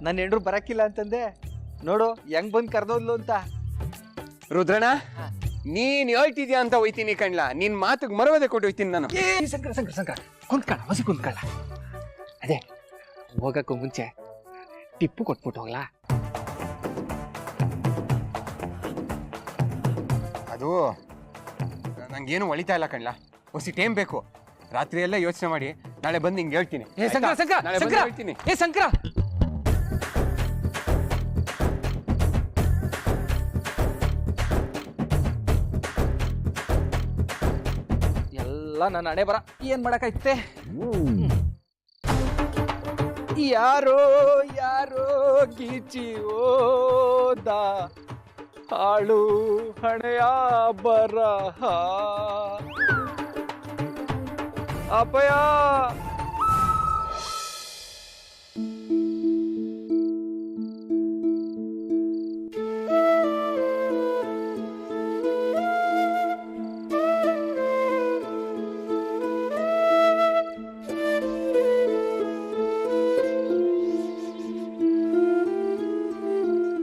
ನನ್ನ ಹೆಂಡ್ರು ಬರಕ್ಕಿಲ್ಲ ಅಂತಂದೆ, ನೋಡು ಹೆಂಗ್ ಬಂದ್ ಕರ್ದೋದ್ಲು ಅಂತ. ರುದ್ರಣ್ಣ, ನೀನ್ ಹೇಳ್ತಿದ್ಯಾ ಅಂತ ಹೋಯ್ತೀನಿ ಕಣ್ಲಾ, ನಿನ್ ಮಾತಿಗೆ ಮರವದೆ ಕೊಟ್ಟು ಹೋಯ್ತೀನಿ ನಾನು. ಸಂಕ್ರ ಕುಂತ್ಕಳ, ಹೊಸಿ ಕುಂತ್ಕಳ. ಅದೇ ಹೋಗಕ್ಕೂ ಮುಂಚೆ ಟಿಪ್ಪು ಕೊಟ್ಬಿಟ್ಟು ಹೋಗ್ಲಾ? ಅದು ನಂಗೇನು ಒಳಿತಾ ಇಲ್ಲ ಕಣ್ಲಾ, ಹೊಸಿ ಟೈಮ್ ಬೇಕು. ರಾತ್ರಿ ಎಲ್ಲ ಯೋಚನೆ ಮಾಡಿ ನಾಳೆ ಬಂದು ಹಿಂಗೆ ಹೇಳ್ತೀನಿ. ಹೇಳ್ತೀನಿ. ಸಂಕ್ರ ಎಲ್ಲ ನನ್ನ ಹಣೆ ಬರ, ಏನ್ ಮಾಡಕ್ಕಾಯ್ತೆ? ಯಾರೋ ಯಾರೋ ಗೀಚಿ ಓದ ಹಾಳು ಹಣೆಯ ಬರಹ ಅಪಯ.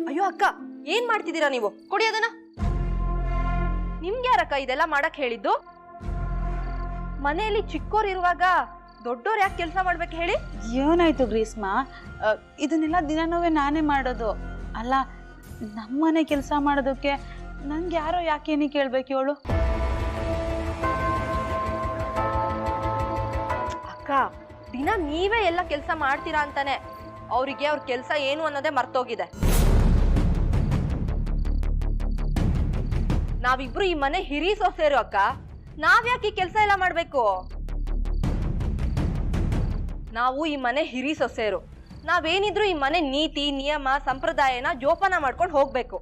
ಅಯ್ಯೋ ಅಕ್ಕ, ಏನ್ ಮಾಡ್ತಿದ್ದೀರಾ ನೀವು? ಕೊಡಿ ಅದನ್ನ. ನಿಮ್ಗೆ ಯಾರಕ್ಕ ಇದೆಲ್ಲ ಮಾಡಕ್ ಹೇಳಿದ್ದು? ಮನೆಯಲ್ಲಿ ಚಿಕ್ಕೋರ್ ಇರುವಾಗ ದೊಡ್ಡೋರ್ ಯಾಕೆ ಕೆಲಸ ಮಾಡ್ಬೇಕು ಹೇಳಿ? ಏನಾಯ್ತು ಗ್ರೀಸ್ಮಾ, ಇದನ್ನೆಲ್ಲ ದಿನನೂ ನಾನೇ ಮಾಡೋದು ಅಲ್ಲ. ನಮ್ಮನೆ ಕೆಲಸ ಮಾಡೋದಕ್ಕೆ ನನ್ಗೆ ಯಾರೋ ಯಾಕೇನಿ ಕೇಳ್ಬೇಕು ಹೇಳು? ಅಕ್ಕ, ದಿನ ನೀವೇ ಎಲ್ಲ ಕೆಲಸ ಮಾಡ್ತೀರಾ ಅಂತಾನೆ ಅವರಿಗೆ ಅವ್ರ ಕೆಲಸ ಏನು ಅನ್ನೋದೇ ಮರ್ತೋಗಿದೆ. ನಾವಿಬ್ರು ಈ ಮನೆ ಹಿರಿ ಸೊಸೆರು ಅಕ್ಕ, ನಾವ್ಯಾಕೆ ಈ ಕೆಲಸ ಎಲ್ಲ ಮಾಡ್ಬೇಕು? ನಾವು ಈ ಮನೆ ಹಿರಿ ಸೊಸೆರು, ನಾವೇನಿದ್ರು ಈ ಮನೆ ನೀತಿ ನಿಯಮ ಸಂಪ್ರದಾಯನ ಜೋಪಾನ ಮಾಡ್ಕೊಂಡು ಹೋಗ್ಬೇಕು.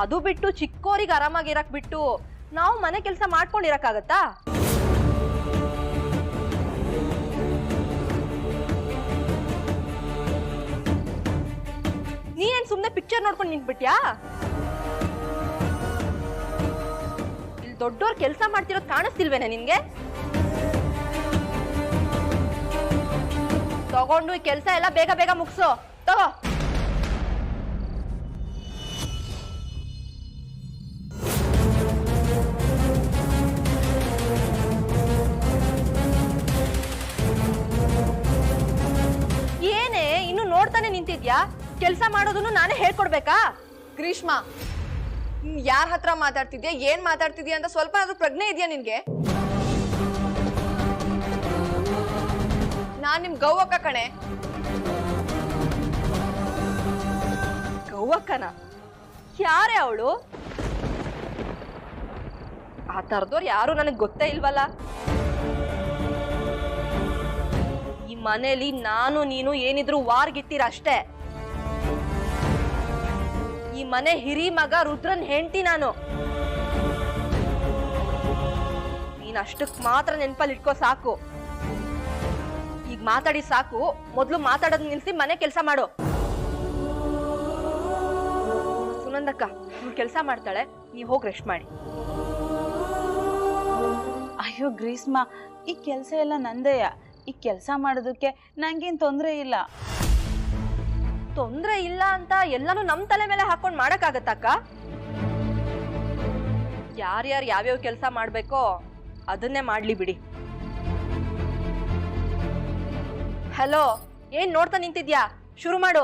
ಅದು ಬಿಟ್ಟು ಚಿಕ್ಕೋರಿಗೆ ಆರಾಮಾಗಿರಕ್ ಬಿಟ್ಟು ನಾವು ಮನೆ ಕೆಲಸ ಮಾಡ್ಕೊಂಡಿರಕ್ಕಾಗತ್ತಾ? ನೀನೇನ್ ಸುಮ್ನೆ ಪಿಕ್ಚರ್ ನೋಡ್ಕೊಂಡು ನಿಂತ್ಬಿಟ್ಯಾ? ಇಲ್ಲಿ ದೊಡ್ಡೋರ್ ಕೆಲಸ ಮಾಡ್ತಿರೋದು ಕಾಣಿಸ್ತಿಲ್ವೇನೆ ನಿನ್ಗೆ? ತಗೊಂಡು ಈ ಕೆಲಸ ಎಲ್ಲ ಬೇಗ ಬೇಗ ಮುಗಿಸು. ತಗೋ. ಏನೇ ಇನ್ನು ನೋಡ್ತಾನೆ ನಿಂತಿದ್ಯಾ? ಕೆಲಸ ಮಾಡೋದನ್ನು ನಾನೇ ಹೇಳ್ಕೊಡ್ಬೇಕಾ? ಗ್ರೀಷ್ಮಾ, ಯಾರ ಹತ್ರ ಮಾತಾಡ್ತಿದ್ಯಾ, ಏನ್ ಮಾತಾಡ್ತಿದ್ಯಾ ಅಂತ ಸ್ವಲ್ಪ ಆದ್ರೂ ಪ್ರಜ್ಞೆ ಇದೆಯಾ ನಿನ್ಗೆ? ನಾನ್ ನಿಮ್ ಗೌವಕ್ಕ ಕಣೆ. ಗೌವಕ್ಕನ? ಯಾರೇ ಅವಳು? ಆ ತರದವ್ರು ಯಾರು ನನಗ್ ಗೊತ್ತೇ ಇಲ್ವಲ್ಲ. ಈ ಮನೇಲಿ ನಾನು ನೀನು ಏನಿದ್ರು ವಾರ್ಗಿತ್ತೀರ ಅಷ್ಟೇ. ಈ ಮನೆ ಹಿರಿ ಮಗ ರುದ್ರನ್ ಹೆಂಡತಿ ನಾನು. ನೀನ್ ಅಷ್ಟಕ್ ಮಾತ್ರ ನೆನ್ಪಲ್ಲಿ ಇಟ್ಕೋ ಸಾಕು. ಈಗ ಮಾತಾಡಿ ಸಾಕು, ಮೊದ್ಲು ಮಾತಾಡೋದ್ ನಿಲ್ಸಿ ಮನೆ ಕೆಲಸ ಮಾಡು. ಸುನಂದಕ್ಕ ಇವ್ಳು ಕೆಲಸ ಮಾಡ್ತಾಳೆ, ನೀವ್ ಹೋಗಿ ರೆಸ್ಟ್ ಮಾಡಿ. ಅಯ್ಯೋ ಗ್ರೀಸ್ಮಾ, ಈ ಕೆಲಸ ಎಲ್ಲ ನಂದೇಯ. ಈ ಕೆಲಸ ಮಾಡೋದಕ್ಕೆ ನಂಗೇನ್ ತೊಂದರೆ ಇಲ್ಲ. ತೊಂದ್ರೆ ಇಲ್ಲ ಅಂತ ಎಲ್ಲಾನು ನಮ್ ತಲೆ ಮೇಲೆ ಹಾಕೊಂಡ್ ಮಾಡಕ್ಕಾಗತ್ತಕ್ಕ? ಯಾರ್ಯಾರು ಯಾವ್ಯಾವ ಕೆಲಸ ಮಾಡ್ಬೇಕೋ ಅದನ್ನೇ ಮಾಡ್ಲಿ ಬಿಡಿ. ಹಲೋ, ಏನ್ ನೋಡ್ತಾ ನಿಂತಿದ್ಯಾ? ಶುರು ಮಾಡು.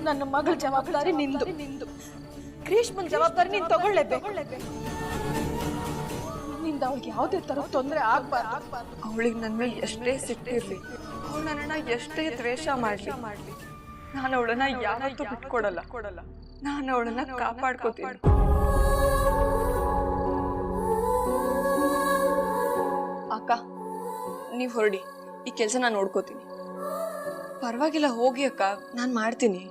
ನನ್ನ ಮಗಳ ಜವಾಬ್ದಾರಿ ನಿಂದು. ಗ್ರೀಷ್ಮನ್ ಜವಾಬ್ದಾರಿ ನೀನ್ ತಗೊಳ್ಳೇಬೇಕು. ನಿಂದ ಅವಳಿಗೆ ಯಾವುದೇ ತರ ತೊಂದರೆ ಆಗ್ಬಾರ್ದು. ಅವಳಿಗೆ ನನ್ನ ಮೇಲೆ ಎಷ್ಟೇ ಸಿಟ್ಟಿರ್ಲಿ, ಅವಳು ನನ್ನನ್ನ ಎಷ್ಟೇ ದ್ವೇಷ ಮಾಡ್ಲಿ, ನಾನು ಅವಳನ್ನ ಯಾವತ್ತೂ ಬಿಟ್ಕೊಡಲ್ಲ. ನಾನು ಅವಳನ್ನ ಕಾಪಾಡ್ಕೋತೀನಿ. ಅಕ್ಕ, ನೀವ್ ಹೊರಡಿ, ಈ ಕೆಲಸ ನಾನು ನೋಡ್ಕೋತೀನಿ. ಪರವಾಗಿಲ್ಲ, ಹೋಗಿ ಅಕ್ಕ, ನಾನು ಮಾಡ್ತೀನಿ.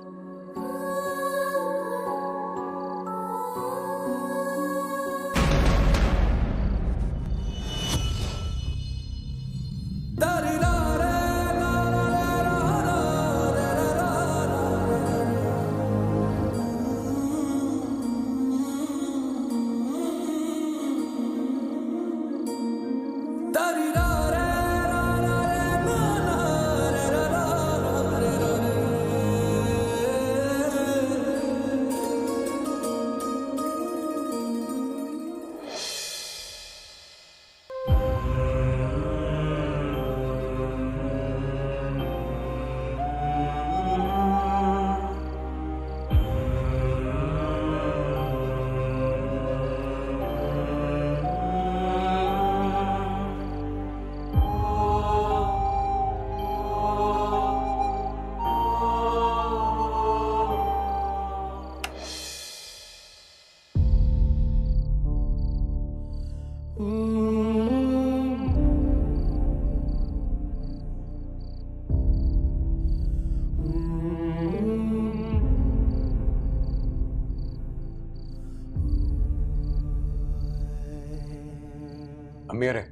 ಅಮ್ಮಿಯವರೇ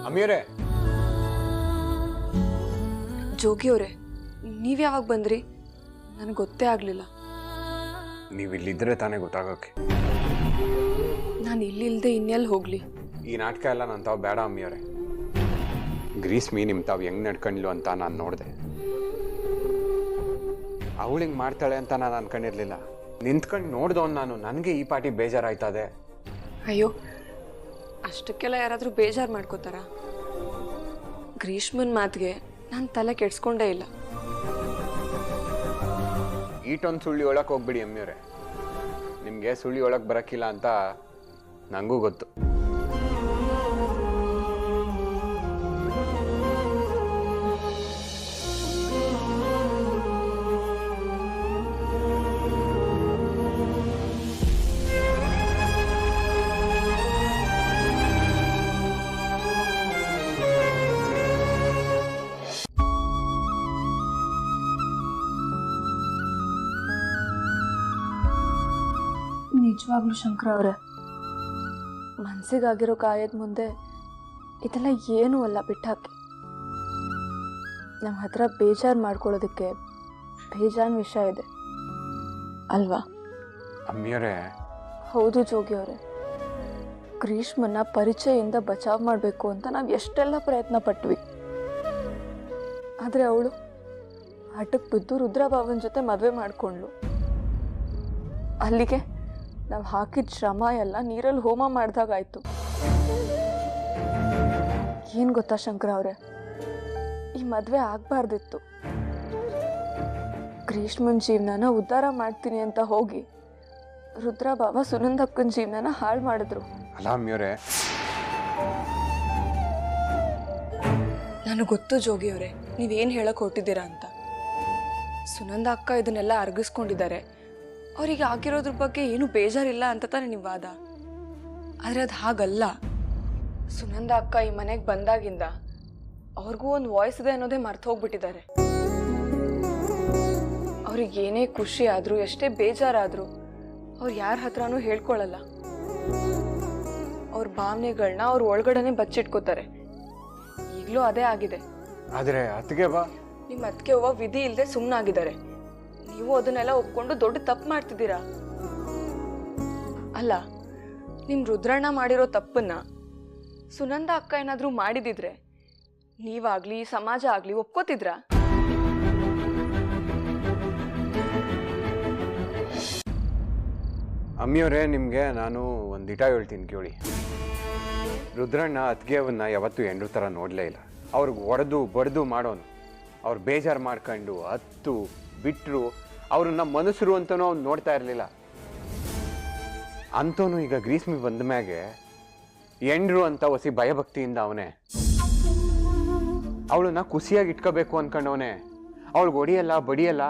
ಅಮ್ಮಿಯವರೇ ಜೋಗಿಯವರೇ ನೀವು ಯಾವಾಗ ಬಂದ್ರಿ? ನನಗೆ ಗೊತ್ತೇ ಆಗಲಿಲ್ಲ. ನೀವು ಇಲ್ಲಿದ್ದರೆ ತಾನೇ ಗೊತ್ತಾಗೋಕೆ. ನಾನು ಇಲ್ಲಿಲ್ಲದೆ ಇನ್ನೆಲ್ಲಿ ಹೋಗಲಿ? ಈ ನಾಟಕ ಎಲ್ಲ ನಾನು ತಾವು ಬೇಡ ಅಮ್ಮಿಯವರೇ. ಗ್ರೀಸ್ಮಿ ನಿಮ್ಮ ತಾವು ಹೆಂಗೆ ನಡ್ಕೊಂಡ್ಲು ಅಂತ ನಾನು ನೋಡಿದೆ. ಅವಳು ಹಿಂಗೆ ಮಾಡ್ತಾಳೆ ಅಂತ ನಾನು ಅನ್ಕೊಂಡಿರ್ಲಿಲ್ಲ. ನಿಂತ್ಕೊಂಡು ನೋಡ್ದವನು ನಾನು. ನನಗೆ ಈ ಪಾಟಿ ಬೇಜಾರಾಯ್ತದೆ. ಅಯ್ಯೋ, ಅಷ್ಟಕ್ಕೆಲ್ಲ ಯಾರಾದರೂ ಬೇಜಾರು ಮಾಡ್ಕೋತಾರ? ಗ್ರೀಷ್ಮನ್ ಮಾತಿಗೆ ನಾನು ತಲೆ ಕೆಡ್ಸ್ಕೊಂಡೇ ಇಲ್ಲ. ಈಟೊಂದು ಸುಳ್ಳಿ ಒಳಕ್ಕೆ ಹೋಗ್ಬಿಡಿ ಅಮ್ಮಿಯವರೇ. ನಿಮಗೆ ಸುಳ್ಳಿ ಒಳಗೆ ಬರೋಕ್ಕಿಲ್ಲ ಅಂತ ನನಗೂ ಗೊತ್ತು. ನಿಜವಾಗ್ಲೂ ಶಂಕರ ಅವರೇ, ಮನಸ್ಸಿಗಾಗಿರೋ ಗಾಯದ ಮುಂದೆ ಇದೆಲ್ಲ ಏನೂ ಅಲ್ಲ, ಬಿಟ್ಟಾಕಿ. ನಮ್ಮ ಹತ್ರ ಬೇಜಾರು ಮಾಡ್ಕೊಳ್ಳೋದಕ್ಕೆ ಬೇಜಾನ್ ವಿಷಯ ಇದೆ ಅಲ್ವಾ? ಅಮ್ಮಿಯವರೇ, ಹೌದು ಜೋಗಿ ಅವರೇ. ಗ್ರೀಷ್ಮನ್ನ ಪರಿಚಯದಿಂದ ಬಚಾವ್ ಮಾಡಬೇಕು ಅಂತ ನಾವು ಎಷ್ಟೆಲ್ಲ ಪ್ರಯತ್ನ ಪಟ್ವಿ. ಆದರೆ ಅವಳು ಹಠಕ್ಕೆ ಬಿದ್ದು ರುದ್ರಭಾವನ ಜೊತೆ ಮದುವೆ ಮಾಡಿಕೊಂಡ್ಳು. ಅಲ್ಲಿಗೆ ನಾವು ಹಾಕಿದ ಶ್ರಮ ಎಲ್ಲ ನೀರಲ್ಲಿ ಹೋಮ ಮಾಡ್ದಾಗಾಯ್ತು. ಏನು ಗೊತ್ತಾ ಶಂಕರ ಅವರೇ, ಈ ಮದುವೆ ಆಗಬಾರ್ದಿತ್ತು. ಗ್ರೀಷ್ಮನ್ ಜೀವನನ ಉದ್ಧಾರ ಮಾಡ್ತೀನಿ ಅಂತ ಹೋಗಿ ರುದ್ರಭಾವ ಸುನಂದಕ್ಕನ ಜೀವನನ ಹಾಳು ಮಾಡಿದ್ರು. ಅಲ್ಲ ಅಮ್ಮಿಯವರೇ, ನನಗೆ ಗೊತ್ತು ಜೋಗಿಯವರೇ, ನೀವೇನು ಹೇಳಕ್ಕೆ ಹೊರಟಿದ್ದೀರಾ ಅಂತ. ಸುನಂದ ಅಕ್ಕ ಇದನ್ನೆಲ್ಲ ಅರ್ಗಿಸ್ಕೊಂಡಿದ್ದಾರೆ. ಅವರಿಗೆ ಆಗಿರೋದ್ರ ಬಗ್ಗೆ ಏನೂ ಬೇಜಾರಿಲ್ಲ ಅಂತ ತಾನೇ ನಿಮ್ಮ ವಾದ. ಆದರೆ ಅದು ಹಾಗಲ್ಲ. ಸುನಂದ ಅಕ್ಕ ಈ ಮನೆಗೆ ಬಂದಾಗಿಂದ ಅವ್ರಿಗೂ ಒಂದು ವಾಯ್ಸ್ ಇದೆ ಅನ್ನೋದೇ ಮರ್ತು ಹೋಗ್ಬಿಟ್ಟಿದ್ದಾರೆ. ಅವ್ರಿಗೆ ಏನೇ ಖುಷಿ ಆದರೂ, ಎಷ್ಟೇ ಬೇಜಾರಾದರೂ ಅವ್ರು ಯಾರ ಹತ್ರನೂ ಹೇಳ್ಕೊಳ್ಳಲ್ಲ. ಅವ್ರ ಭಾವನೆಗಳನ್ನ ಅವ್ರ ಒಳಗಡೆನೆ ಬಚ್ಚಿಟ್ಕೋತಾರೆ. ಈಗಲೂ ಅದೇ ಆಗಿದೆ. ಆದರೆ ಅತ್ತಿಗೆ ಬಾ, ನಿಮ್ಮ ಅತ್ತಿಗೆ ಅವ್ವ ವಿಧಿ ಇಲ್ಲದೆ ಸುಮ್ಮನಾಗಿದ್ದಾರೆ. ನೀವು ಅದನ್ನೆಲ್ಲ ಒಪ್ಕೊಂಡು ದೊಡ್ಡ ತಪ್ಪು ಮಾಡ್ತಿದ್ದೀರಾ. ಅಲ್ಲ, ನಿಮ್ಮ ರುದ್ರಣ್ಣ ಮಾಡಿರೋ ತಪ್ಪನ್ನ ಸುನಂದ ಅಕ್ಕ ಏನಾದರೂ ಮಾಡಿದಿದ್ರೆ ನೀವಾಗ್ಲಿ ಸಮಾಜ ಆಗ್ಲಿ ಒಪ್ಕೋತಿದ್ರಾ? ಅಮ್ಮಿಯವರೇ, ನಿಮಗೆ ನಾನು ಒಂದು ದಿಟ ಹೇಳ್ತೀನಿ ಕೇಳಿ. ರುದ್ರಣ್ಣ ಅತ್ತಿಗೆಯವನ್ನ ಯಾವತ್ತೂ ಹೆಂಡ್ರ ಥರ ನೋಡಲೇ ಇಲ್ಲ. ಅವ್ರಿಗೆ ಒಡೆದು ಬಡ್ದು ಮಾಡೋನು. ಅವ್ರು ಬೇಜಾರು ಮಾಡ್ಕೊಂಡು ಹತ್ತು ಬಿಟ್ಟರು ಅವ್ರನ್ನ ಮನುಷ್ಯರು ಅಂತನೂ ಅವ್ನು ನೋಡ್ತಾ ಇರಲಿಲ್ಲ. ಅಂಥವನು ಈಗ ಗ್ರೀಸ್ಮಿ ಬಂದ ಮ್ಯಾಗೆ ಹೆಂಡ್ರು ಅಂತ ಹೊಸಿ ಭಯಭಕ್ತಿಯಿಂದ ಅವನೇ ಅವಳನ್ನ ಖುಷಿಯಾಗಿ ಇಟ್ಕೋಬೇಕು ಅನ್ಕೊಂಡವನೇ. ಅವಳಿಗೆ ಹೊಡಿಯಲ್ಲ ಬಡಿಯಲ್ಲ.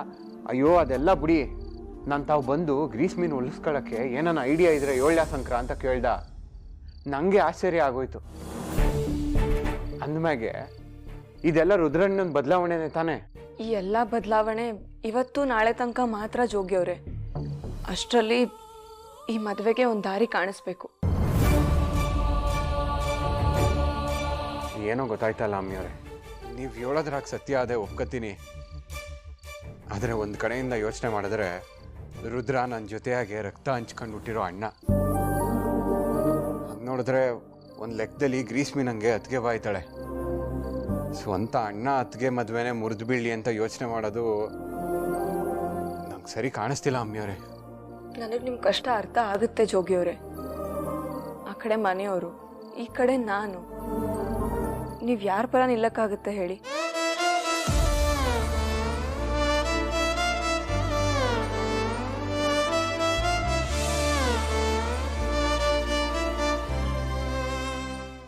ಅಯ್ಯೋ ಅದೆಲ್ಲ ಬಿಡಿ, ನಾನು ತಾವು ಬಂದು ಗ್ರೀಸ್ಮಿನ ಉಳಿಸ್ಕೊಳ್ಳೋಕ್ಕೆ ಏನನ್ನ ಐಡಿಯಾ ಇದ್ರೆ ಏಳ್ಯಾ ಸಂಕ್ರ ಅಂತ ಕೇಳ್ದ. ನನಗೆ ಆಶ್ಚರ್ಯ ಆಗೋಯ್ತು. ಅಂದಮ್ಯಾಗೆ ಇದೆಲ್ಲ ರುದ್ರಣ್ಣನ ಬದಲಾವಣೆನೇ ತಾನೇ? ಈ ಎಲ್ಲ ಬದಲಾವಣೆ ಇವತ್ತು ನಾಳೆ ತನಕ ಮಾತ್ರ ಜೋಗಿಯವ್ರೆ. ಅಷ್ಟರಲ್ಲಿ ಈ ಮದುವೆಗೆ ಒಂದು ದಾರಿ ಕಾಣಿಸ್ಬೇಕು. ಏನೋ ಗೊತ್ತಾಯ್ತಲ್ಲ ಅಮ್ಮಿಯವರೇ, ನೀವು ಹೇಳೋದ್ರಾಗ ಸತ್ಯ ಅದೇ ಒಪ್ಕೋತೀನಿ. ಆದರೆ ಒಂದು ಕಡೆಯಿಂದ ಯೋಚನೆ ಮಾಡಿದ್ರೆ ರುದ್ರ ನನ್ನ ಜೊತೆಯಾಗೆ ರಕ್ತ ಹಂಚ್ಕೊಂಡು ಹುಟ್ಟಿರೋ ಅಣ್ಣ. ಹಂಗೆ ನೋಡಿದ್ರೆ ಒಂದು ಲೆಕ್ಕದಲ್ಲಿ ಗ್ರೀಸ್ಮಿ ನನಗೆ ಅತ್ತಿಗೆ ಬಾಯ್ತಾಳೆ. ಸ್ವಂತ ಅಣ್ಣ ಅತ್ತಿಗೆ ಮದುವೆನೇ ಮುರಿದು ಬೀಳಲಿ ಅಂತ ಯೋಚನೆ ಮಾಡೋದು ನಂಗೆ ಸರಿ ಕಾಣಿಸ್ತಿಲ್ಲ ಅಮ್ಮಿಯವರೇ. ನನಗೆ ನಿಮ್ಮ ಕಷ್ಟ ಅರ್ಥ ಆಗುತ್ತೆ ಜೋಗಿಯವ್ರೆ. ಆ ಕಡೆ ಮನೆಯವರು, ಈ ಕಡೆ ನಾನು. ನೀವು ಯಾರ ಪರ ನಿಲ್ಲಕ್ಕಾಗುತ್ತೆ ಹೇಳಿ?